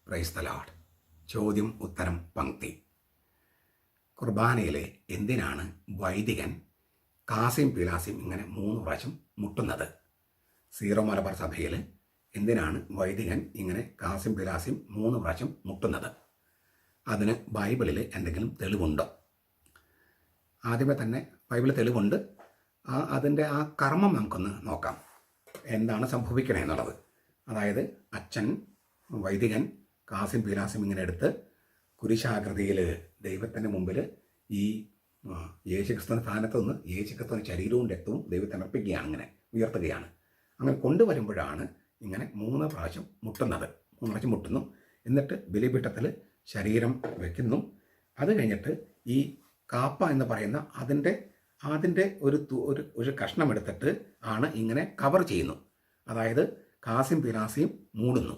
Praise the Lord. ചോദ്യം ഉത്തരം പങ്ക്തി. കുർബാനയിലെ എന്തിനാണ് വൈദികൻ കാസിം പീലാസിം ഇങ്ങനെ 3 പ്രാവശ്യം മുട്ടുന്നത്? സീറോ മലബാർ സഭയിൽ എന്തിനാണ് വൈദികൻ ഇങ്ങനെ കാസിം പീലാസിം 3 പ്രാവശ്യം മുട്ടുന്നത്? അതിന് ബൈബിളിൽ എന്തെങ്കിലും തെളിവുണ്ടോ? ആദ്യമേ തന്നെ ബൈബിളിൽ തെളിവുണ്ട്. അതിൻ്റെ ആ കർമ്മം നമുക്കൊന്ന് നോക്കാം, എന്താണ് സംഭവിക്കണേ എന്നുള്ളത്. അതായത് അച്ഛൻ വൈദികൻ കാസിം പീലാസിം ഇങ്ങനെ എടുത്ത് കുരിശാകൃതിയിൽ ദൈവത്തിൻ്റെ മുമ്പിൽ ഈ യേശുക്രിസ്തുവിൻ്റെ സ്ഥാനത്ത് നിന്ന് യേശുക്രിസ്തുവിൻ്റെ ശരീരവും രക്തവും ദൈവത്തിന് അർപ്പിക്കുകയാണ്, ഇങ്ങനെ ഉയർത്തുകയാണ്. അങ്ങനെ കൊണ്ടുവരുമ്പോഴാണ് ഇങ്ങനെ 3 പ്രാവശ്യം മുട്ടുന്നത്. 3 പ്രാവശ്യം മുട്ടുന്നു. എന്നിട്ട് ബലിപീഠത്തിൽ ശരീരം വയ്ക്കുന്നു. അത് കഴിഞ്ഞിട്ട് ഈ കാപ്പ എന്ന് പറയുന്ന അതിൻ്റെ ഒരു കഷ്ണം എടുത്തിട്ട് ആണ് ഇങ്ങനെ കവർ ചെയ്യുന്നു. അതായത് കാസിം പീലാസിയും മൂടുന്നു.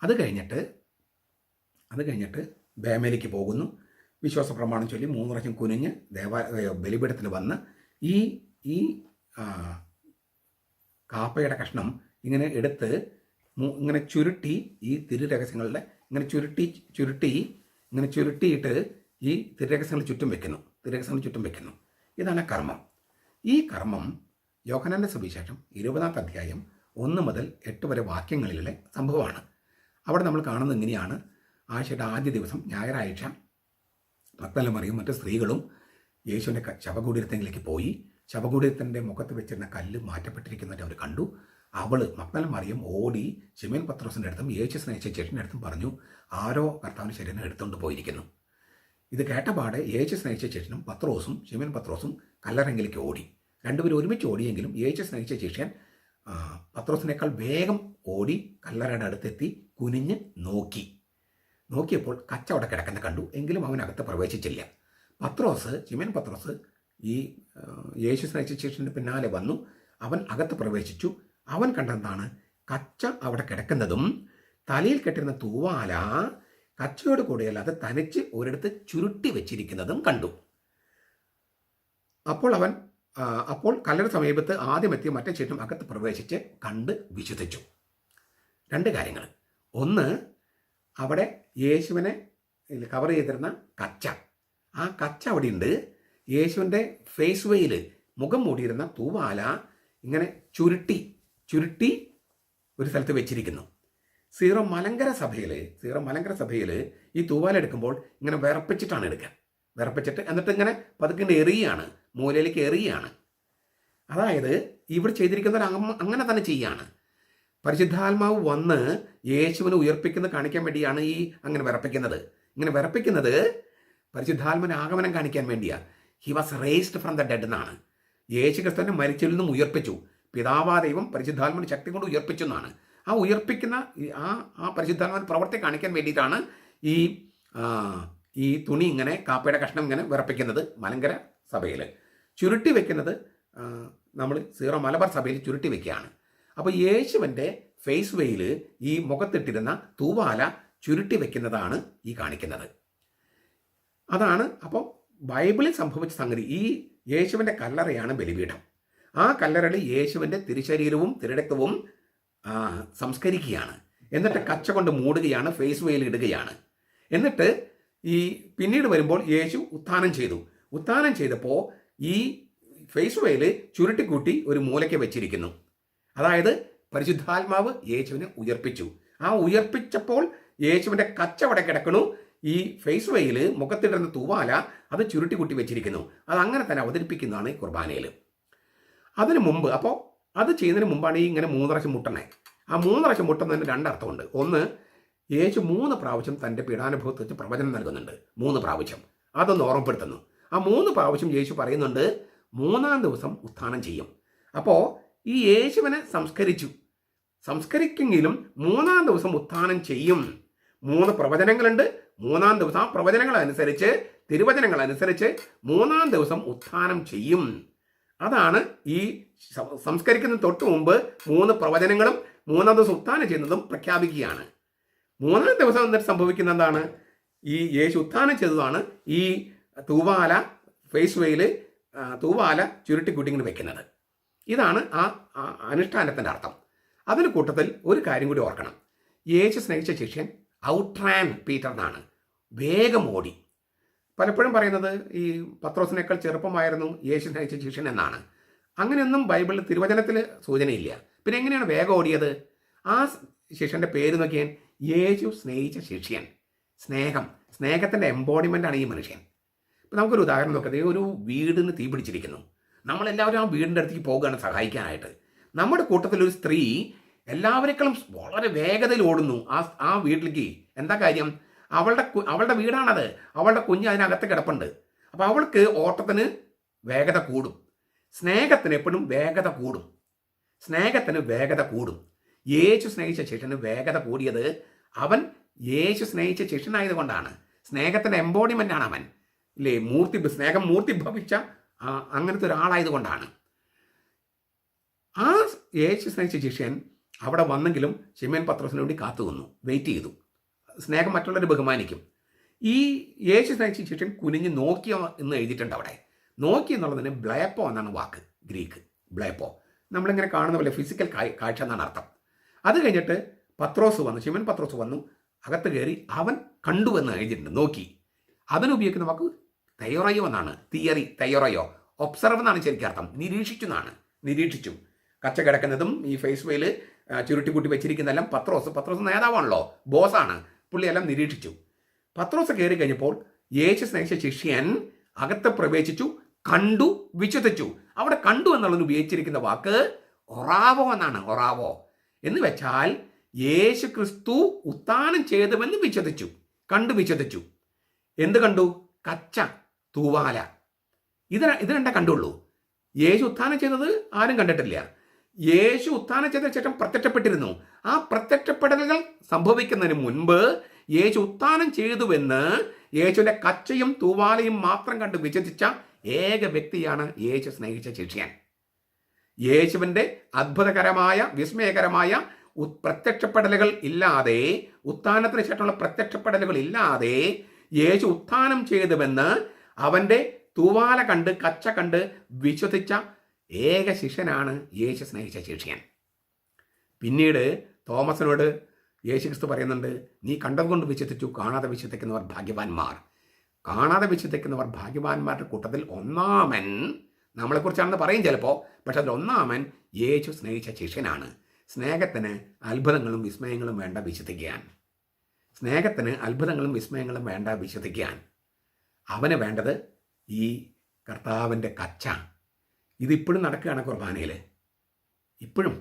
അത് കഴിഞ്ഞിട്ട് ബേമേലിക്ക് പോകുന്നു. വിശ്വാസ പ്രമാണം ചൊല്ലി 3 പ്രാവശ്യം കുനിഞ്ഞ് ബലിപീഠത്തിൽ വന്ന് ഈ കാപ്പയുടെ കഷ്ണം ഇങ്ങനെ എടുത്ത് ഇങ്ങനെ ചുരുട്ടി ഈ തിരുരഹസ്യങ്ങളുടെ ഇങ്ങനെ ചുരുട്ടിയിട്ട് ഈ തിരുരഹസ്യങ്ങൾ ചുറ്റും വെക്കുന്നു. ഇതാണ് കർമ്മം. ഈ കർമ്മം യോഹന്നാന്റെ സുവിശേഷം 20-ാം അധ്യായം 1 മുതൽ 8 വരെ വാക്യങ്ങളിലെ സംഭവമാണ്. അവിടെ നമ്മൾ കാണുന്നത് ഇങ്ങനെയാണ്. ആഴ്ചയുടെ ആദ്യ ദിവസം ഞായറാഴ്ച മഗ്ദല മറിയും മറ്റ് സ്ത്രീകളും യേശുവിൻ്റെ ശവകുടീരത്തിലേക്ക് പോയി. ശവകുടീരത്തിൻ്റെ മുഖത്ത് വെച്ചിരുന്ന കല്ല് മാറ്റപ്പെട്ടിരിക്കുന്നതായിട്ട് അവർ കണ്ടു. മഗ്ദല മറിയം ഓടി ശിമോൻ പത്രോസിൻ്റെ അടുത്തും യേശു സ്നേഹിച്ച ചേട്ടൻ്റെ അടുത്തും പറഞ്ഞു, ആരോ കർത്താവിൻ്റെ ശരീരം എടുത്തുകൊണ്ട് പോയിരിക്കുന്നു. ഇത് കേട്ടപാടെ യേശു സ്നേഹിച്ച ചേട്ടനും ശിമോൻ പത്രോസും കല്ലറങ്കിലേക്ക് ഓടി. രണ്ടുപേരും ഒരുമിച്ച് ഓടിയെങ്കിലും യേശു സ്നേഹിച്ച ശിഷ്യൻ പത്രോസിനേക്കാൾ വേഗം ഓടി കല്ലറയുടെ അടുത്തെത്തി കുനിഞ്ഞ് നോക്കിയപ്പോൾ കച്ച അവിടെ കിടക്കുന്ന കണ്ടു. എങ്കിലും അവനകത്ത് പ്രവേശിച്ചില്ല. ശിമോൻ പത്രോസ് ഈ യേശു സ്നേഹിച്ച ശിഷ്യൻ്റെ പിന്നാലെ വന്നു. അവൻ അകത്ത് പ്രവേശിച്ചു. അവൻ കണ്ടെന്താണ്? കച്ച അവിടെ കിടക്കുന്നതും തലയിൽ കെട്ടിരുന്ന തൂവാല കച്ചയോട് കൂടിയല്ലാതെ തനിച്ച് ഒരിടത്ത് ചുരുട്ടി വെച്ചിരിക്കുന്നതും കണ്ടു. അപ്പോൾ കല്ലറ സമീപത്ത് ആദ്യമെത്തിയ മറ്റേ ചേട്ടനും അകത്ത് പ്രവേശിച്ച് കണ്ട് വിശ്വസിച്ചു. 2 കാര്യങ്ങൾ. ഒന്ന്, അവിടെ യേശുവിനെ കവർ ചെയ്തിരുന്ന കച്ച, ആ കച്ച അവിടെ ഉണ്ട്. യേശുവിൻ്റെ ഫേസ് വെയിൽ മുഖം മൂടിയിരുന്ന തൂവാല ഇങ്ങനെ ചുരുട്ടി ഒരു സ്ഥലത്ത് വെച്ചിരിക്കുന്നു. സീറോ മലങ്കര സഭയിൽ ഈ തൂവാല എടുക്കുമ്പോൾ ഇങ്ങനെ വിറപ്പിച്ചിട്ടാണ് വിറപ്പിച്ചിട്ട് എന്നിട്ട് ഇങ്ങനെ പതുക്കെ എറിയാണ്, മൂലയിലേക്ക് എറിയാണ്. അതായത് ഇവിടെ ചെയ്തിരിക്കുന്നവർ അങ്ങനെ തന്നെ ചെയ്യാണ്. പരിശുദ്ധാത്മാവ് വന്ന് യേശുവിനെ ഉയർപ്പിക്കുന്നത് കാണിക്കാൻ വേണ്ടിയാണ് അങ്ങനെ വിറപ്പിക്കുന്നത്. പരിശുദ്ധാത്മാവിന് ആഗമനം കാണിക്കാൻ വേണ്ടിയാണ്. He was raised from the dead എന്നാണ്. യേശു ക്രിസ്തുവിനെ മരിച്ചതിൽ നിന്നും ഉയർപ്പിച്ചു. പിതാവാ ദൈവം പരിശുദ്ധാത്മാവിന്റെ ശക്തി കൊണ്ട് ഉയർപ്പിച്ചു എന്നാണ്. ആ ഉയർപ്പിക്കുന്ന ആ പരിശുദ്ധാത്മാവിന്റെ പ്രവൃത്തി കാണിക്കാൻ വേണ്ടിയിട്ടാണ് ഈ തുണി ഇങ്ങനെ കാപ്പയുടെ കഷ്ണം ഇങ്ങനെ വിറപ്പിക്കുന്നത്. മലങ്കര സഭയിൽ ചുരുട്ടി വെക്കുന്നത് നമ്മൾ സീറോ മലബാർ സഭയിൽ ചുരുട്ടി വെക്കുകയാണ്. അപ്പോൾ യേശുവിൻ്റെ ഫേസ് വെയിൽ ഈ മുഖത്തിട്ടിരുന്ന തൂവാല ചുരുട്ടി വെക്കുന്നതാണ് ഈ കാണിക്കുന്നത്. അതാണ് അപ്പോൾ ബൈബിളിൽ സംഭവിച്ച സംഗതി. ഈ യേശുവിൻ്റെ കല്ലറയാണ് ബലിപീഠം. ആ കല്ലറയിൽ യേശുവിൻ്റെ തിരുശരീരവും തിരുരക്തവും സംസ്കരിക്കുകയാണ്. എന്നിട്ട് കച്ച കൊണ്ട് മൂടുകയാണ്, ഫേസ് വെയിൽ ഇടുകയാണ്. എന്നിട്ട് പിന്നീട് വരുമ്പോൾ യേശു ഉത്ഥാനം ചെയ്തപ്പോൾ ഈ ഫേസ് വെയിൽ ചുരുട്ടിക്കൂട്ടി ഒരു മൂലയ്ക്ക് വെച്ചിരിക്കുന്നു. അതായത് പരിശുദ്ധാത്മാവ് യേശുവിനെ ഉയർപ്പിച്ചു. ആ ഉയർപ്പിച്ചപ്പോൾ യേശുവിൻ്റെ കച്ച അവിടെ കിടക്കണു. ഈ ഫേസ് വെയിൽ മുഖത്തിടുന്ന തൂവാല അത് ചുരുട്ടിക്കൂട്ടി വെച്ചിരിക്കുന്നു. അത് അങ്ങനെ തന്നെ അവതരിപ്പിക്കുന്നതാണ് ഈ കുർബാനയിൽ. അതിനു മുമ്പ്, അപ്പോൾ അത് ചെയ്യുന്നതിന് മുമ്പാണ് ഇങ്ങനെ 3 പ്രാവശ്യം മുട്ടണേ. ആ 3 പ്രാവശ്യം മുട്ടുന്നതിന് 2 അർത്ഥമുണ്ട്. ഒന്ന്, യേശു 3 പ്രാവശ്യം തൻ്റെ പീഡാനുഭവത്തെ വെച്ച് പ്രവചനം നൽകുന്നുണ്ട്. 3 പ്രാവശ്യം അതൊന്ന് ഓർമ്മപ്പെടുത്തുന്നു. ആ 3 പ്രാവശ്യം യേശു പറയുന്നുണ്ട് 3-ാം ദിവസം ഉത്ഥാനം ചെയ്യും. അപ്പോൾ ഈ യേശുവിനെ സംസ്കരിക്കെങ്കിലും 3-ാം ദിവസം ഉത്ഥാനം ചെയ്യും. 3 പ്രവചനങ്ങളുണ്ട്. 3-ാം ദിവസം ആ പ്രവചനങ്ങളനുസരിച്ച്, തിരുവചനങ്ങളനുസരിച്ച് 3-ാം ദിവസം ഉത്ഥാനം ചെയ്യും. അതാണ് ഈ സംസ്കരിക്കുന്ന തൊട്ട് മുമ്പ് 3 പ്രവചനങ്ങളും 3-ാം ദിവസം ഉത്ഥാനം ചെയ്യുന്നതും പ്രഖ്യാപിക്കുകയാണ്. 3-ാം ദിവസം എന്നിട്ട് സംഭവിക്കുന്ന എന്താണ്? ഈ യേശു ഉത്ഥാനം ചെയ്തതാണ് ഈ തൂവാല ഫേസ് വെയിൽ തൂവാല ചുരുട്ടിക്കൂട്ടിങ്ങനെ വെക്കുന്നത്. ഇതാണ് ആ അനുഷ്ഠാനത്തിൻ്റെ അർത്ഥം. അതിന് കൂട്ടത്തിൽ ഒരു കാര്യം കൂടി ഓർക്കണം. യേശു സ്നേഹിച്ച ശിഷ്യൻ ഔട്ട്റാൻ പീറ്റർ എന്നാണ്, വേഗം ഓടി. പലപ്പോഴും പറയുന്നത് ഈ പത്രോസിനേക്കാൾ ചെറുപ്പമായിരുന്നു യേശു സ്നേഹിച്ച ശിഷ്യൻ എന്നാണ്. അങ്ങനെയൊന്നും ബൈബിളിൽ തിരുവചനത്തിൽ സൂചനയില്ല. പിന്നെ എങ്ങനെയാണ് വേഗം ഓടിയത്? ആ ശിഷ്യൻ്റെ പേര് നോക്കിയാൽ യേശു സ്നേഹിച്ച ശിഷ്യൻ. സ്നേഹത്തിൻ്റെ എംബോഡിമെൻ്റാണ് ഈ മനുഷ്യൻ. ഇപ്പം നമുക്കൊരു ഉദാഹരണം നോക്കാം. ഒരു വീടിന് തീ പിടിച്ചിരിക്കുന്നു. നമ്മളെല്ലാവരും ആ വീടിൻ്റെ അടുത്തേക്ക് പോകുകയാണ് സഹായിക്കാനായിട്ട്. നമ്മുടെ കൂട്ടത്തിലൊരു സ്ത്രീ എല്ലാവരെക്കാളും വളരെ വേഗതയിൽ ഓടുന്നു ആ വീട്ടിലേക്ക്. എന്താ കാര്യം? അവളുടെ വീടാണത്. അവളുടെ കുഞ്ഞ് അതിനകത്ത് കിടപ്പുണ്ട്. അപ്പോൾ അവൾക്ക് ഓട്ടത്തിന് വേഗത കൂടും. സ്നേഹത്തിന് എപ്പോഴും വേഗത കൂടും. യേശു സ്നേഹിച്ച ശിഷ്യന് വേഗത കൂടിയത് അവൻ യേശു സ്നേഹിച്ച ശിഷ്യനായതുകൊണ്ടാണ്. സ്നേഹത്തിൻ്റെ എംബോഡിമെൻ്റാണ് അവൻ, ഇല്ലേ? സ്നേഹം മൂർത്തിഭവിച്ച അങ്ങനത്തെ ഒരാളായതുകൊണ്ടാണ്. ആ യേശു സ്നേഹിച്ച ശിഷ്യൻ അവിടെ വന്നെങ്കിലും ശിമോൻ പത്രോസിന് വേണ്ടി കാത്തു നിന്നു, വെയിറ്റ് ചെയ്തു. സ്നേഹം മറ്റുള്ളവരെ ബഹുമാനിക്കും. ഈ യേശു സ്നേഹിച്ച ശിഷ്യൻ കുനിഞ്ഞ് നോക്കിയോ എന്ന് എഴുതിയിട്ടുണ്ട് അവിടെ. നോക്കി എന്നുള്ളതിന് ബ്ലേപ്പോ എന്നാണ് വാക്ക്, ഗ്രീക്ക് ബ്ലേപ്പോ. നമ്മളിങ്ങനെ കാണുന്ന പോലെ ഫിസിക്കൽ കാഴ്ച എന്നാണ് അർത്ഥം. അത് കഴിഞ്ഞിട്ട് ശിമോൻ പത്രോസ് വന്നു, അകത്ത് കയറി അവൻ കണ്ടു എന്ന് എഴുതിയിട്ടുണ്ട്, നോക്കി. അതിനുപയോഗിക്കുന്ന വാക്ക് തയ്യൊറയോ എന്നാണ്. തയ്യൊറയോ, ഒബ്സർവ് എന്നാണ് ശരിക്കും അർത്ഥം. നിരീക്ഷിച്ചു. കച്ച കിടക്കുന്നതും ഈ ഫേസ് വെയിൽ ചുരുട്ടിക്കൂട്ടി വെച്ചിരിക്കുന്നതെല്ലാം പത്രോസ് നേതാവാണല്ലോ, ബോസാണ്. പുള്ളിയെല്ലാം നിരീക്ഷിച്ചു. പത്രോസ് കയറി കഴിഞ്ഞപ്പോൾ യേശു സ്നേഹിച്ച ശിഷ്യൻ അകത്ത് പ്രവേശിച്ചു, കണ്ടു, വിശ്വസിച്ചു. അവിടെ കണ്ടു എന്നുള്ളതിന് ഉപയോഗിച്ചിരിക്കുന്ന വാക്ക് ഒറാവോ എന്നാണ്. ഒറാവോ എന്ന് വെച്ചാൽ യേശു ക്രിസ്തു ഉത്ഥാനം ചെയ്തുവെന്ന് വിശ്വസിച്ചു. വിശ്വസിച്ചു. എന്ത് കണ്ടു? കച്ച, തൂവാല. ഇത് രണ്ടേ കണ്ടുള്ളൂ. യേശു ഉത്ഥാനം ചെയ്തത് ആരും കണ്ടിട്ടില്ല. യേശു ഉത്ഥാനം ചെയ്ത ശേഷം പ്രത്യക്ഷപ്പെട്ടിരുന്നു. ആ പ്രത്യക്ഷപ്പെടലുകൾ സംഭവിക്കുന്നതിന് മുൻപ് യേശു ഉത്ഥാനം ചെയ്തുവെന്ന് യേശുവിൻ്റെ കച്ചയും തൂവാലയും മാത്രം കണ്ട് വിശ്വസിച്ച ഏക വ്യക്തിയാണ് യേശു സ്നേഹിച്ച ശിഷ്യൻ. യേശുവിൻ്റെ അത്ഭുതകരമായ വിസ്മയകരമായ പ്രത്യക്ഷപ്പെടലുകൾ ഇല്ലാതെ, ഉത്ഥാനത്തിന് ശേഷമുള്ള പ്രത്യക്ഷപ്പെടലുകൾ ഇല്ലാതെ യേശു ഉത്ഥാനം ചെയ്തുവെന്ന് അവൻ്റെ തൂവാല കണ്ട് കച്ച കണ്ട് വിശ്വസിച്ച ഏക ശിഷ്യനാണ് യേശു സ്നേഹിച്ച ശിഷ്യൻ. പിന്നീട് തോമസിനോട് യേശു ക്രിസ്തു പറയുന്നുണ്ട്, നീ കണ്ടതുകൊണ്ട് വിശ്വസിച്ചു, കാണാതെ വിശ്വസിക്കുന്നവർ ഭാഗ്യവാന്മാർ. കാണാതെ വിശ്വസിക്കുന്നവർ ഭാഗ്യവാന്മാരുടെ കൂട്ടത്തിൽ ഒന്നാമൻ നമ്മളെക്കുറിച്ചാണെന്ന് പറയും ചിലപ്പോൾ, പക്ഷെ അതിൽ ഒന്നാമൻ യേശു സ്നേഹിച്ച ശിഷ്യനാണ്. സ്നേഹത്തിന് അത്ഭുതങ്ങളും വിസ്മയങ്ങളും വേണ്ട വിശ്വസിക്കാൻ. അവന് വേണ്ടത് ഈ കർത്താവിൻ്റെ കച്ച. ഇതിപ്പോഴും നടക്കുകയാണ് കുർബാനയിൽ. ഇപ്പോഴും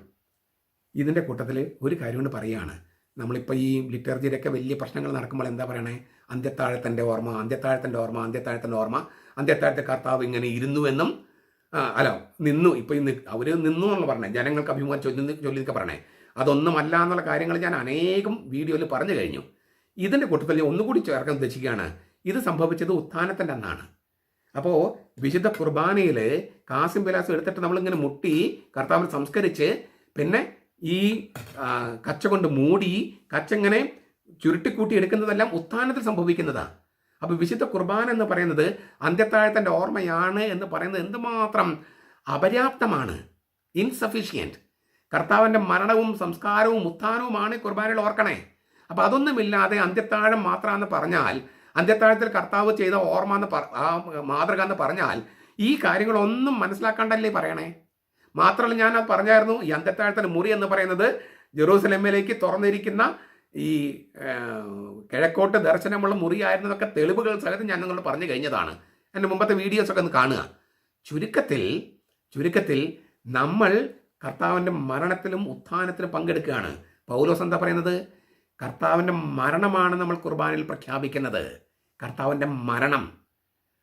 ഇതിൻ്റെ കൂട്ടത്തിൽ ഒരു കാര്യം കൊണ്ട് പറയുകയാണ്. നമ്മളിപ്പോൾ ഈ ലിറ്റർജിയിലൊക്കെ വലിയ പ്രശ്നങ്ങൾ നടക്കുമ്പോൾ എന്താ പറയണേ? അന്ത്യത്താഴത്തിൻ്റെ ഓർമ്മ. അന്ത്യത്താഴത്തെ കർത്താവ് ഇങ്ങനെ ഇരുന്നുവെന്നും നിന്നു. ഇപ്പോൾ ഇന്ന് അവർ നിന്നു എന്നുള്ള പറഞ്ഞേ, ജനങ്ങൾക്ക് അഭിമുഖം ചൊല്ലിയൊക്കെ പറഞ്ഞേ. അതൊന്നുമല്ല എന്നുള്ള കാര്യങ്ങൾ ഞാൻ അനേകം വീഡിയോയിൽ പറഞ്ഞു കഴിഞ്ഞു. ഇതിൻ്റെ കൂട്ടത്തിൽ ഒന്നുകൂടി ചേർക്കാൻ ഉദ്ദേശിക്കുകയാണ്. ഇത് സംഭവിച്ചത് ഉത്ഥാനത്തിൻ്റെ അന്നാണ്. അപ്പോൾ വിശുദ്ധ കുർബാനയിൽ കാസിം വിലാസം എടുത്തിട്ട് നമ്മളിങ്ങനെ മുട്ടി കർത്താവിനെ സംസ്കരിച്ച് പിന്നെ ഈ കച്ച കൊണ്ട് മൂടി കച്ച ഇങ്ങനെ ചുരുട്ടിക്കൂട്ടി എടുക്കുന്നതെല്ലാം ഉത്ഥാനത്തിൽ സംഭവിക്കുന്നതാണ്. അപ്പോൾ വിശുദ്ധ കുർബാന എന്ന് പറയുന്നത് അന്ത്യത്താഴത്തിൻ്റെ ഓർമ്മയാണ് എന്ന് പറയുന്നത് എന്തുമാത്രം അപര്യാപ്തമാണ്, ഇൻസഫിഷ്യൻറ്റ്. കർത്താവിൻ്റെ മരണവും സംസ്കാരവും ഉത്ഥാനവുമാണ് കുർബാനയിൽ ഓർക്കണേ. അപ്പോൾ അതൊന്നുമില്ലാതെ അന്ത്യത്താഴം മാത്രമെന്ന് പറഞ്ഞാൽ, അന്ത്യത്താഴത്തിൽ കർത്താവ് ചെയ്ത ഓർമ്മ എന്ന് മാതൃക എന്ന് പറഞ്ഞാൽ ഈ കാര്യങ്ങളൊന്നും മനസ്സിലാക്കാണ്ടല്ലേ പറയണേ. മാത്രമല്ല, ഞാൻ അത് പറഞ്ഞായിരുന്നു, ഈ അന്ത്യത്താഴത്തിൻ്റെ മുറി എന്ന് പറയുന്നത് ജെറൂസലേമിലേക്ക് തുറന്നിരിക്കുന്ന ഈ കിഴക്കോട്ട് ദർശനമുള്ള മുറിയായിരുന്നതൊക്കെ തെളിവുകൾ സഹിതം ഞാൻ നിങ്ങളോട് പറഞ്ഞു കഴിഞ്ഞതാണ്. എൻ്റെ മുമ്പത്തെ വീഡിയോസൊക്കെ ഒന്ന് കാണുക. ചുരുക്കത്തിൽ നമ്മൾ കർത്താവിൻ്റെ മരണത്തിലും ഉത്ഥാനത്തിലും പങ്കെടുക്കുകയാണ്. പൗലോസ് എന്താ പറയുന്നത്? കർത്താവിൻ്റെ മരണമാണ് നമ്മൾ കുർബാനയിൽ പ്രഖ്യാപിക്കുന്നത്, കർത്താവിൻ്റെ മരണം.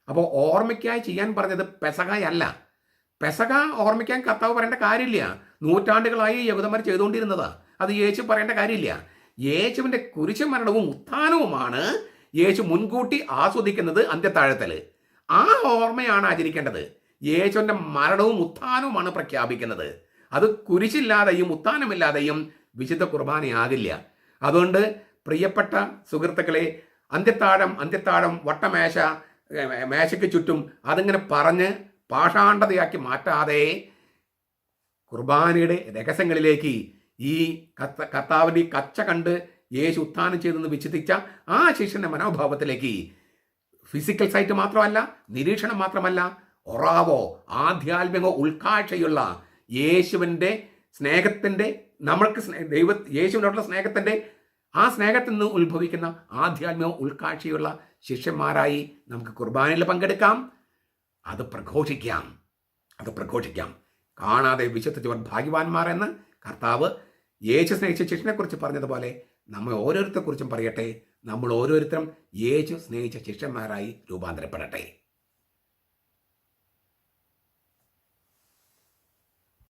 അപ്പോൾ ഓർമ്മയ്ക്കായി ചെയ്യാൻ പറഞ്ഞത് പെസകയല്ല. പെസക ഓർമ്മിക്കാൻ കർത്താവ് പറയേണ്ട കാര്യമില്ല. നൂറ്റാണ്ടുകളായി യഹൂദന്മാർ ചെയ്തുകൊണ്ടിരുന്നതാണ്. അത് യേശു പറയേണ്ട കാര്യമില്ല. യേശുവിൻ്റെ കുരിശു മരണവും ഉത്ഥാനവുമാണ് യേശു മുൻകൂട്ടി ആസ്വദിക്കുന്നത് അന്ത്യത്താഴത്തിൽ. ആ ഓർമ്മയാണ് ആചരിക്കേണ്ടത്. യേശുവിൻ്റെ മരണവും ഉത്ഥാനവുമാണ് പ്രഖ്യാപിക്കുന്നത്. അത് കുരിശില്ലാതെയും ഉത്ഥാനമില്ലാതെയും വിശുദ്ധ കുർബാനയാകില്ല. അതുകൊണ്ട് പ്രിയപ്പെട്ട സുഹൃത്തുക്കളെ, അന്ത്യത്താഴം മേശയ്ക്ക് ചുറ്റും അതിങ്ങനെ പറഞ്ഞ് പാഷാണ്ഡതയാക്കി മാറ്റാതെ കുർബാനയുടെ രഹസ്യങ്ങളിലേക്ക് ഈ കർത്താവിൻ്റെ ഈ കച്ച കണ്ട് യേശു ഉത്ഥാനം ചെയ്തെന്ന് വിശ്വസിച്ച ആ ശിഷ്യന്റെ മനോഭാവത്തിലേക്ക് ഫിസിക്കൽ സൈറ്റ് മാത്രമല്ല, നിരീക്ഷണം മാത്രമല്ല, ഒറാവോ ആധ്യാത്മിക ഉൾക്കാഴ്ചയുള്ള യേശുവിൻ്റെ സ്നേഹത്തിൻ്റെ നമ്മൾക്ക് യേശുവിനോടുള്ള സ്നേഹത്തിൻ്റെ ആ സ്നേഹത്തിൽ നിന്ന് ഉത്ഭവിക്കുന്ന ആധ്യാത്മിക ഉൾക്കാഴ്ചയുള്ള ശിഷ്യന്മാരായി നമുക്ക് കുർബാനയിൽ പങ്കെടുക്കാം. അത് പ്രഘോഷിക്കാം. കാണാതെ വിശ്വസിച്ചവർ ഭാഗ്യവാന്മാർ എന്ന് കർത്താവ് യേശു സ്നേഹിച്ച ശിഷ്യനെക്കുറിച്ച് പറഞ്ഞതുപോലെ നമ്മൾ ഓരോരുത്തരെക്കുറിച്ചും പറയട്ടെ. നമ്മൾ ഓരോരുത്തരും യേശു സ്നേഹിച്ച ശിഷ്യന്മാരായി രൂപാന്തരപ്പെടട്ടെ.